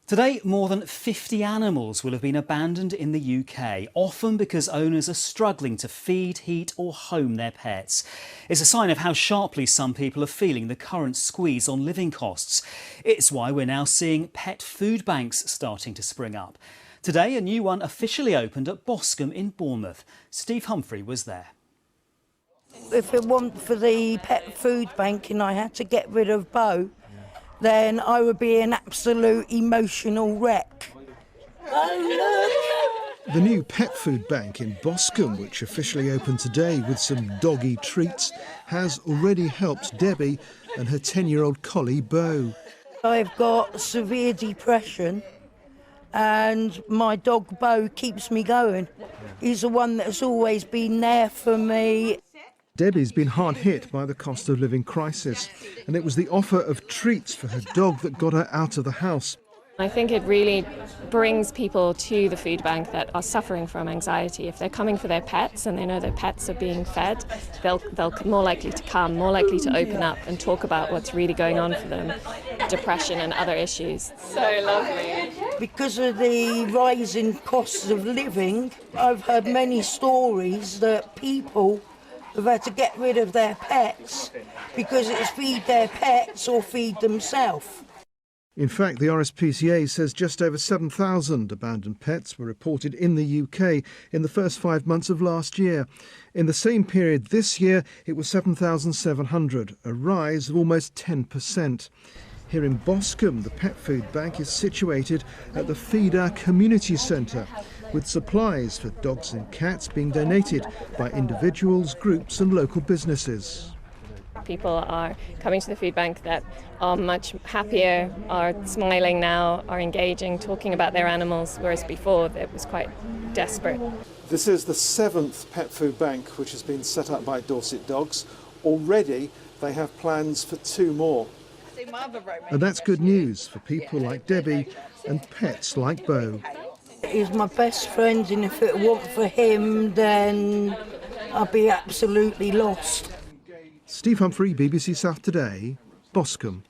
Today, more than 50 animals will have been abandoned in the UK, often because owners are struggling to feed, heat or home their pets. It's a sign of how sharply some people are feeling the current squeeze on living costs. It's why we're now seeing pet food banks starting to spring up. Today, a new one officially opened at Boscombe in Bournemouth. Steve Humphrey was there. If it weren't for the pet food bank and I had to get rid of Bo, then I would be an absolute emotional wreck. The new pet food bank in Boscombe, which officially opened today with some doggy treats, has already helped Debbie and her 10-year-old collie Bo. I've got severe depression and my dog Bo keeps me going. He's the one that's always been there for me. Debbie's been hard hit by the cost of living crisis, and it was the offer of treats for her dog that got her out of the house. I think it really brings people to the food bank that are suffering from anxiety. If they're coming for their pets and they know their pets are being fed, they'll more likely to come, more likely to open up and talk about what's really going on for them, depression and other issues. So lovely. Because of the rising costs of living, I've heard many stories that people have had to get rid of their pets because it's feed their pets or feed themselves. In fact, the RSPCA says just over 7,000 abandoned pets were reported in the UK in the first 5 months of last year. In the same period this year, it was 7,700, a rise of almost 10%. Here in Boscombe, the pet food bank is situated at the Feed Our Community Centre, with supplies for dogs and cats being donated by individuals, groups and local businesses. People are coming to the food bank that are much happier, are smiling now, are engaging, talking about their animals, whereas before it was quite desperate. This is the 7th pet food bank which has been set up by Dorset Dogs. Already they have plans for 2 more. And that's good news for people like Debbie and pets like Bo. He's my best friend, and if it weren't for him, then I'd be absolutely lost. Steve Humphrey, BBC South Today, Boscombe.